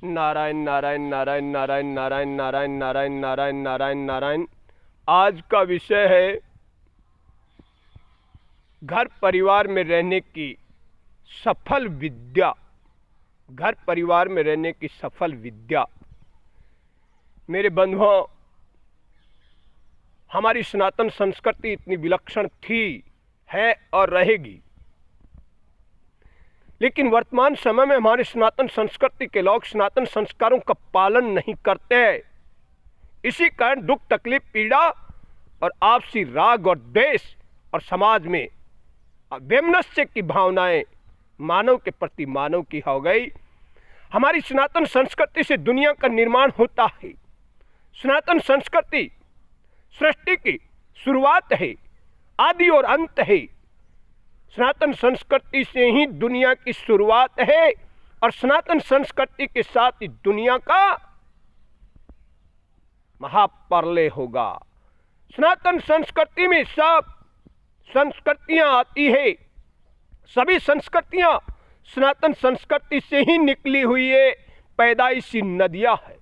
नारायण नारायण नारायण नारायण नारायण नारायण नारायण नारायण नारायण नारायण। आज का विषय है घर परिवार में रहने की सफल विद्या। घर परिवार में रहने की सफल विद्या। मेरे बंधुओं, हमारी सनातन संस्कृति इतनी विलक्षण थी, है और रहेगी, लेकिन वर्तमान समय में हमारे सनातन संस्कृति के लोग सनातन संस्कारों का पालन नहीं करते। इसी कारण दुख, तकलीफ, पीड़ा और आपसी राग और द्वेष और समाज में वैमनस्य की भावनाएं मानव के प्रति मानव की हो गई। हमारी सनातन संस्कृति से दुनिया का निर्माण होता है। सनातन संस्कृति सृष्टि की शुरुआत है, आदि और अंत है। सनातन संस्कृति से ही दुनिया की शुरुआत है और सनातन संस्कृति के साथ ही दुनिया का महाप्रलय होगा। सनातन संस्कृति में सब संस्कृतियां आती है। सभी संस्कृतियां सनातन संस्कृति से ही निकली हुई है, पैदाइशी नदियां है।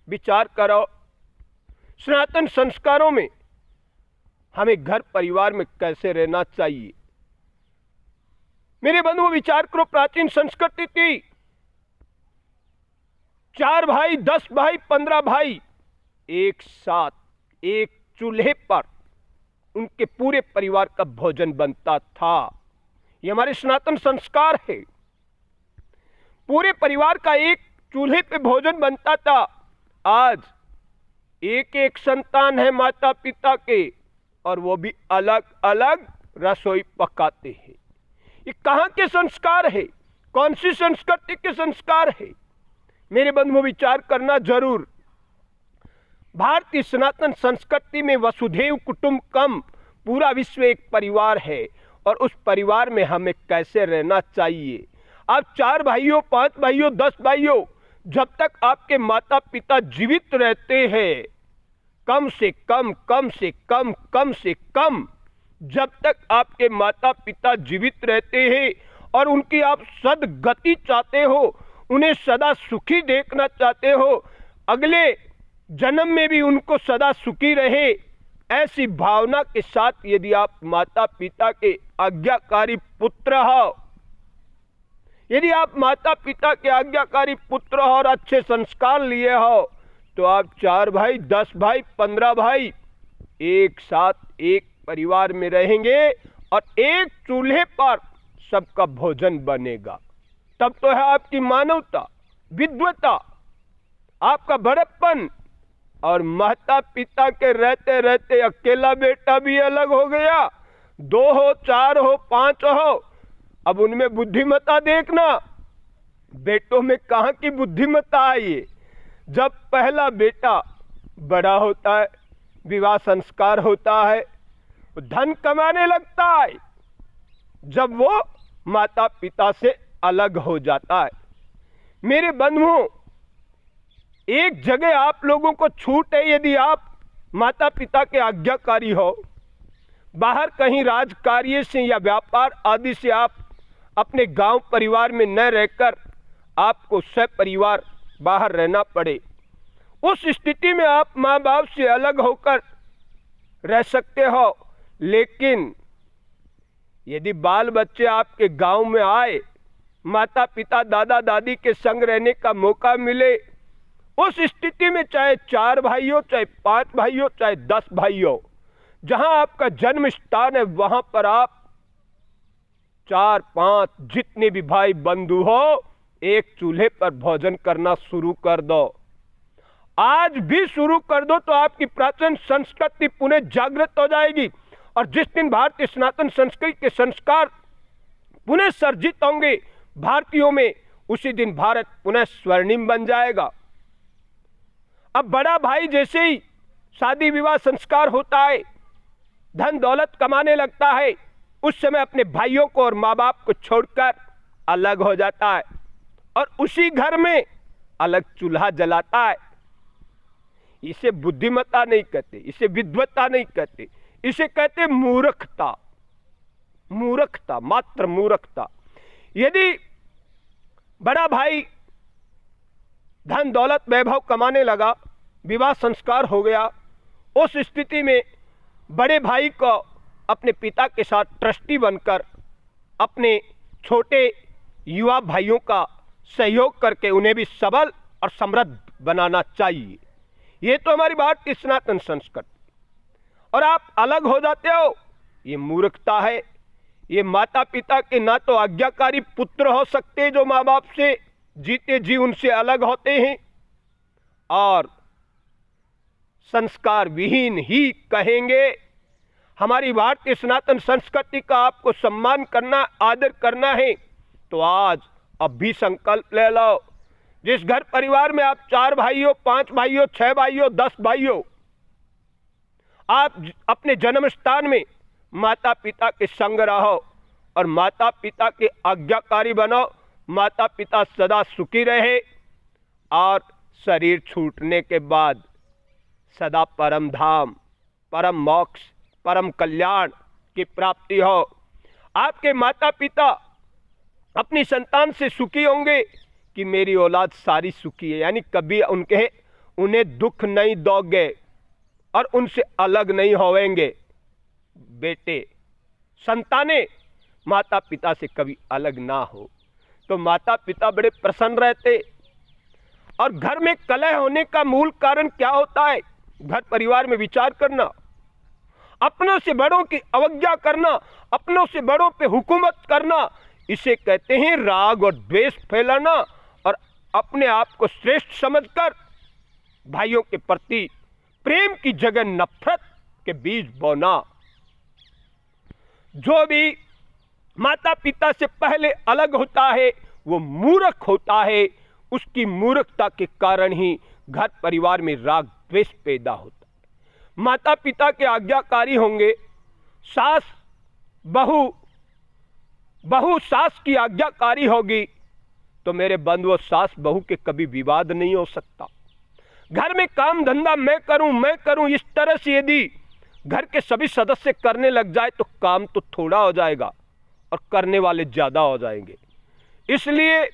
विचार करो, सनातन संस्कारों में हमें घर परिवार में कैसे रहना चाहिए। मेरे बंधुओं, विचार करो, प्राचीन संस्कृति थी। 4 भाई, 10 भाई, 15 भाई एक साथ एक चूल्हे पर उनके पूरे परिवार का भोजन बनता था। ये हमारे सनातन संस्कार है। पूरे परिवार का एक चूल्हे पे भोजन बनता था। आज एक एक संतान है माता पिता के, और वो भी अलग अलग रसोई पकाते हैं। ये कहाँ के संस्कार है? कौन सी संस्कृति के संस्कार है? मेरे बंधुओं, विचार करना जरूर। भारतीय सनातन संस्कृति में वसुधैव कुटुंबकम, पूरा विश्व एक परिवार है और उस परिवार में हमें कैसे रहना चाहिए। आप 4 भाइयों, 5 भाइयों, 10 भाइयों, जब तक आपके माता पिता जीवित रहते हैं, कम से कम जब तक आपके माता पिता जीवित रहते हैं और उनकी आप सद्गति चाहते हो, उन्हें सदा सुखी देखना चाहते हो, अगले जन्म में भी उनको सदा सुखी रहे, ऐसी भावना के साथ यदि आप माता पिता के आज्ञाकारी पुत्र हो, यदि आप माता पिता के आज्ञाकारी पुत्र हो और अच्छे संस्कार लिए हो, तो आप 4 भाई, 10 भाई, 15 भाई एक साथ एक परिवार में रहेंगे और एक चूल्हे पर सबका भोजन बनेगा। तब तो है आपकी मानवता, विद्वता, आपका बड़प्पन। और माता पिता के रहते रहते अकेला बेटा भी अलग हो गया। 2 हो, 4 हो, 5 हो, अब उनमें बुद्धिमत्ता देखना। बेटों में कहाँ की बुद्धिमत्ता आई है? जब पहला बेटा बड़ा होता है, विवाह संस्कार होता है, धन कमाने लगता है, जब वो माता पिता से अलग हो जाता है। मेरे बंधुओं, एक जगह आप लोगों को छूट है। यदि आप माता पिता के आज्ञाकारी हो, बाहर कहीं राजकार्य से या व्यापार आदि से आप अपने गांव परिवार में न रहकर आपको सपरिवार बाहर रहना पड़े, उस स्थिति में आप माँ बाप से अलग होकर रह सकते हो। लेकिन यदि बाल बच्चे आपके गांव में आए, माता पिता दादा दादी के संग रहने का मौका मिले, उस स्थिति में चाहे 4 भाई हो, चाहे 5 भाई हो, चाहे 10 भाई हो, जहां आपका जन्म स्थान है, वहां पर आप 4-5 जितने भी भाई बंधु हो, एक चूल्हे पर भोजन करना शुरू कर दो। आज भी शुरू कर दो तो आपकी प्राचीन संस्कृति पुनः जागृत हो जाएगी। और जिस दिन भारतीय सनातन संस्कृति के संस्कार पुनः सर्जित होंगे भारतीयों में, उसी दिन भारत पुनः स्वर्णिम बन जाएगा। अब बड़ा भाई जैसे ही शादी विवाह संस्कार होता है, धन दौलत कमाने लगता है, उस समय अपने भाइयों को और माँ बाप को छोड़कर अलग हो जाता है और उसी घर में अलग चूल्हा जलाता है। इसे बुद्धिमत्ता नहीं कहते, इसे विद्वत्ता नहीं कहते, इसे कहते मूर्खता। मूर्खता, मात्र मूर्खता। यदि बड़ा भाई धन दौलत वैभव कमाने लगा, विवाह संस्कार हो गया। उस स्थिति में बड़े भाई को अपने पिता के साथ ट्रस्टी बनकर अपने छोटे युवा भाइयों का सहयोग करके उन्हें भी सबल और समृद्ध बनाना चाहिए। ये तो हमारी भारतीय सनातन संस्कृति। और आप अलग हो जाते हो, ये मूर्खता है। ये माता पिता के ना तो आज्ञाकारी पुत्र हो सकते जो माँ बाप से जीते जी उनसे अलग होते हैं, और संस्कार विहीन ही कहेंगे। हमारी भारतीय सनातन संस्कृति का आपको सम्मान करना, आदर करना है तो आज अब भी संकल्प ले लो। जिस घर परिवार में आप 4 भाई हो, 5 भाई हो, 6 भाई हो, 10 भाई हो, आप अपने जन्म स्थान में माता पिता के संग रहो और माता पिता के आज्ञाकारी बनो। माता पिता सदा सुखी रहे और शरीर छूटने के बाद सदा परम धाम, परम मोक्ष, परम कल्याण की प्राप्ति हो। आपके माता पिता अपनी संतान से सुखी होंगे कि मेरी औलाद सारी सुखी है, यानी कभी उन्हें दुख नहीं दोगे और उनसे अलग नहीं होवेंगे। बेटे संतानें माता पिता से कभी अलग ना हो तो माता पिता बड़े प्रसन्न रहते। और घर में कलह होने का मूल कारण क्या होता है? घर परिवार में विचार करना, अपनों से बड़ों की अवज्ञा करना, अपनों से बड़ों पे हुकूमत करना, इसे कहते हैं राग और द्वेष फैलाना और अपने आप को श्रेष्ठ समझकर भाइयों के प्रति प्रेम की जगह नफरत के बीज बोना। जो भी माता पिता से पहले अलग होता है वो मूर्ख होता है। उसकी मूर्खता के कारण ही घर परिवार में राग द्वेष पैदा होता है। माता पिता के आज्ञाकारी होंगे, बहू सास की आज्ञाकारी होगी तो मेरे बंधुओं सास बहू के कभी विवाद नहीं हो सकता। घर में काम धंधा मैं करूं, इस तरह से यदि घर के सभी सदस्य करने लग जाए तो काम तो थोड़ा हो जाएगा और करने वाले ज्यादा हो जाएंगे। इसलिए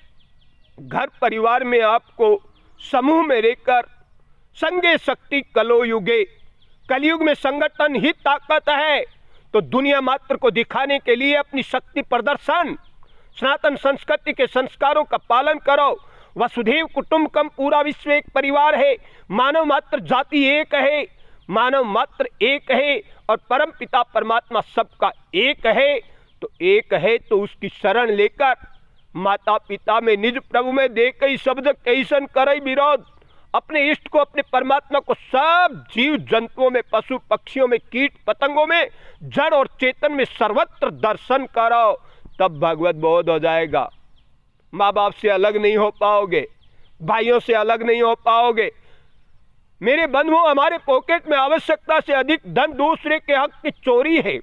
घर परिवार में आपको समूह में रहकर संगे शक्ति कलो युगे, कलयुग में संगठन ही ताकत है। तो दुनिया मात्र को दिखाने के लिए अपनी शक्ति प्रदर्शन, सनातन संस्कृति के संस्कारों का पालन करो। वसुधैव कुटुंबकम, पूरा विश्व एक परिवार है। मानव मात्र जाति एक है, मानव मात्र एक है और परम पिता परमात्मा सबका एक है। तो एक है तो उसकी शरण लेकर माता पिता में निज प्रभु में दे कई शब्द कैसन करे विरोध। अपने इष्ट को, अपने परमात्मा को सब जीव जंतुओं में, पशु पक्षियों में, कीट पतंगों में, जड़ और चेतन में सर्वत्र दर्शन करो, तब भगवत बोध हो जाएगा। माँ बाप से अलग नहीं हो पाओगे, भाइयों से अलग नहीं हो पाओगे। मेरे बंधुओं, हमारे पॉकेट में आवश्यकता से अधिक धन दूसरे के हक की चोरी है।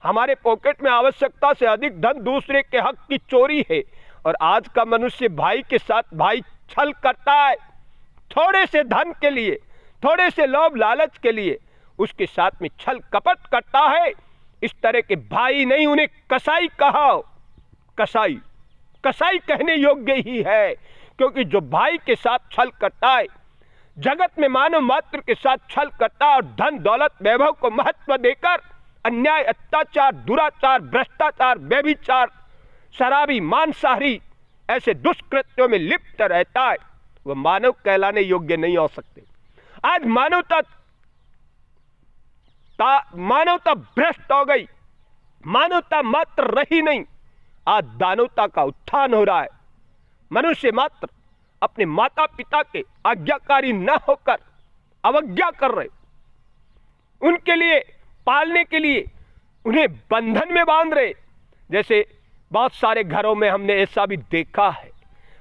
हमारे पॉकेट में आवश्यकता से अधिक धन दूसरे के हक की चोरी है। और आज का मनुष्य भाई के साथ भाई छल करता है, थोड़े से धन के लिए, थोड़े से लोभ लालच के लिए उसके साथ में छल कपट करता है। इस तरह के भाई नहीं, उन्हें कसाई कहो। कसाई कहने योग्य ही है, क्योंकि जो भाई के साथ छल करता है, जगत में मानव मात्र के साथ छल करता है और धन दौलत वैभव को महत्व देकर अन्याय, अत्याचार, दुराचार, भ्रष्टाचार, व्यभिचार, शराबी, मांसाहारी ऐसे दुष्कृत्यों में लिप्त रहता है, वह मानव कहलाने योग्य नहीं हो सकते। आज मानवता भ्रष्ट हो गई, मानवता मात्र रही नहीं। आज दानवता का उत्थान हो रहा है। मनुष्य मात्र अपने माता पिता के आज्ञाकारी न होकर अवज्ञा कर रहे, उनके लिए पालने के लिए उन्हें बंधन में बांध रहे। जैसे बहुत सारे घरों में हमने ऐसा भी देखा है,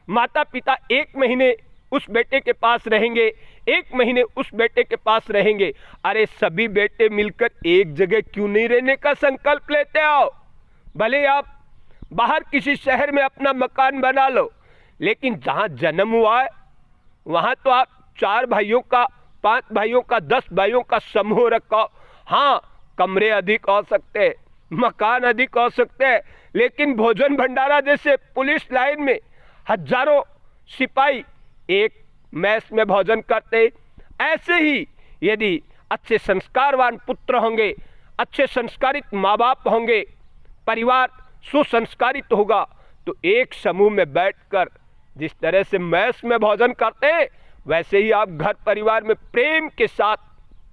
माता पिता 1 महीने उस बेटे के पास रहेंगे, 1 महीने उस बेटे के पास रहेंगे। अरे सभी बेटे मिलकर एक जगह क्यों नहीं रहने का संकल्प लेते हो? भले आप बाहर किसी शहर में अपना मकान बना लो, लेकिन जहां जन्म हुआ है वहां तो आप 4 भाइयों का, 5 भाइयों का, 10 भाइयों का समूह रखो। हाँ, कमरे अधिक हो सकते हैं, मकान अधिक हो सकते हैं, लेकिन भोजन भंडारा जैसे पुलिस लाइन में हजारों सिपाही एक मैस में भोजन करते। ऐसे ही यदि अच्छे संस्कारवान पुत्र होंगे, अच्छे संस्कारित माँ बाप होंगे, परिवार सुसंस्कारित होगा, तो एक समूह में बैठकर जिस तरह से मैस में भोजन करते हैं, वैसे ही आप घर परिवार में प्रेम के साथ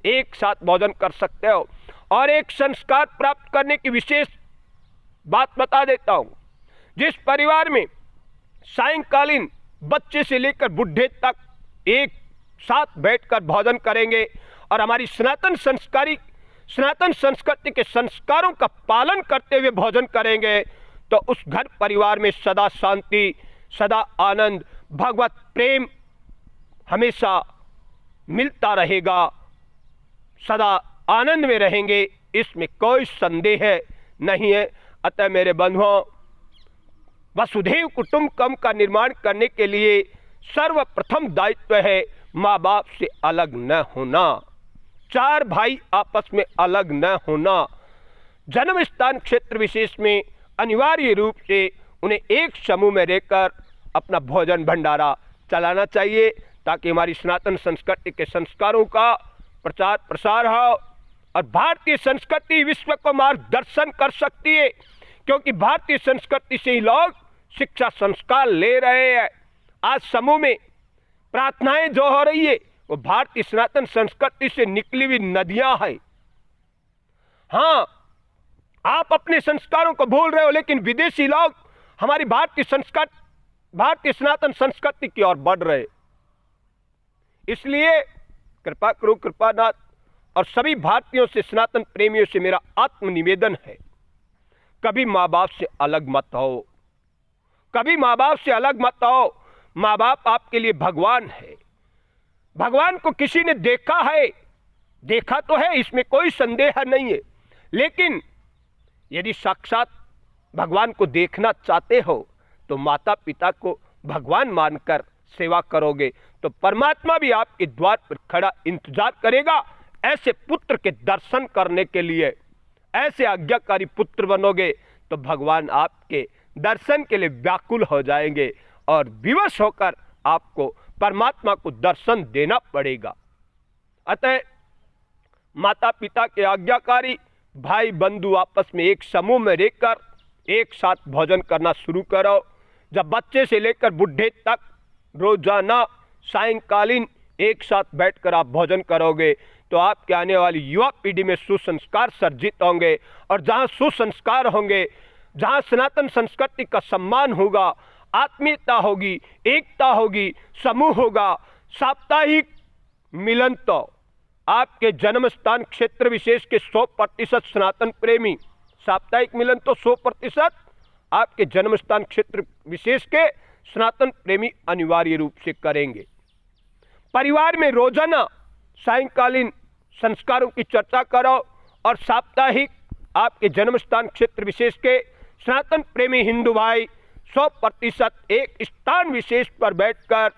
एक साथ भोजन कर सकते हो। और एक संस्कार प्राप्त करने की विशेष बात बता देता हूं। जिस परिवार में सायंकालीन बच्चे से लेकर बुढ़े तक एक साथ बैठकर भोजन करेंगे और हमारी सनातन संस्कृति के संस्कारों का पालन करते हुए भोजन करेंगे, तो उस घर परिवार में सदा शांति, सदा आनंद, भगवत प्रेम हमेशा मिलता रहेगा, सदा आनंद में रहेंगे, इसमें कोई संदेह नहीं है। अतः मेरे बंधुओं, वसुधैव कुटुंबकम का निर्माण करने के लिए सर्वप्रथम दायित्व है माँ बाप से अलग न होना, चार भाई आपस में अलग न होना, जन्म स्थान क्षेत्र विशेष में अनिवार्य रूप से उन्हें एक समूह में रहकर अपना भोजन भंडारा चलाना चाहिए, ताकि हमारी सनातन संस्कृति के संस्कारों का प्रचार प्रसार हो और भारतीय संस्कृति विश्व को मार्गदर्शन कर सकती है, क्योंकि भारतीय संस्कृति से ही लोग शिक्षा संस्कार ले रहे हैं। आज समूह में प्रार्थनाएं जो हो रही है वो भारतीय सनातन संस्कृति से निकली हुई नदियां हैं। हाँ, आप अपने संस्कारों को भूल रहे हो, लेकिन विदेशी लोग हमारी भारतीय सनातन संस्कृति की ओर बढ़ रहे। इसलिए कृपा करो कृपानाथ, और सभी भारतीयों से, सनातन प्रेमियों से मेरा आत्म निवेदन है, कभी माँ बाप से अलग मत हो, कभी माँ बाप से अलग मत हो। माँ बाप आपके लिए भगवान है। भगवान को किसी ने देखा है, देखा तो है, इसमें कोई संदेह नहीं है, लेकिन यदि साक्षात भगवान को देखना चाहते हो तो माता पिता को भगवान मानकर सेवा करोगे तो परमात्मा भी आपके द्वार पर खड़ा इंतजार करेगा। ऐसे पुत्र के दर्शन करने के लिए ऐसे आज्ञाकारी पुत्र बनोगे तो भगवान आपके दर्शन के लिए व्याकुल हो जाएंगे और विवश होकर आपको परमात्मा को दर्शन देना पड़ेगा। अतः माता पिता के आज्ञाकारी भाई बंधु आपस में एक समूह में रहकर एक साथ भोजन करना शुरू करो। जब बच्चे से लेकर बुढ़े तक रोजाना सायंकालीन एक साथ बैठकर आप भोजन करोगे तो आपके आने वाली युवा पीढ़ी में सुसंस्कार सर्जित होंगे, और जहाँ सुसंस्कार होंगे, जहाँ सनातन संस्कृति का सम्मान होगा, आत्मीयता होगी, एकता होगी, समूह होगा, साप्ताहिक मिलन, तो आपके जन्म स्थान क्षेत्र विशेष के 100% सनातन प्रेमी साप्ताहिक मिलन तो 100% आपके जन्म स्थान क्षेत्र विशेष के सनातन प्रेमी अनिवार्य रूप से करेंगे। परिवार में रोजाना सायंकालीन संस्कारों की चर्चा करो और साप्ताहिक आपके जन्म स्थान क्षेत्र विशेष के सनातन प्रेमी हिंदू भाई 100% एक स्थान विशेष पर बैठकर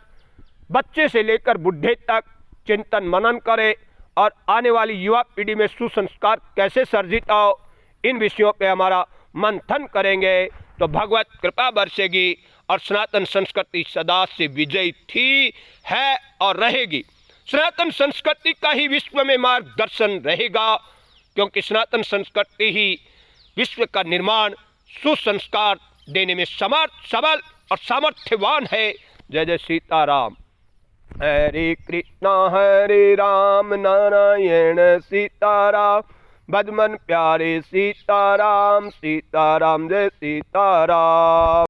बच्चे से लेकर बुढ़े तक चिंतन मनन करें और आने वाली युवा पीढ़ी में सुसंस्कार कैसे सर्जित हो, इन विषयों पे हमारा मंथन करेंगे तो भगवत कृपा बरसेगी और सनातन संस्कृति सदा से विजयी थी, है और रहेगी। सनातन संस्कृति का ही विश्व में मार्गदर्शन रहेगा, क्योंकि सनातन संस्कृति ही विश्व का निर्माण सुसंस्कार देने में समर्थ, सबल और सामर्थ्यवान है। जय जय सीताराम। हरे राम नारायण सीताराम, भज मन प्यारे सीताराम, सीताराम जय सीताराम।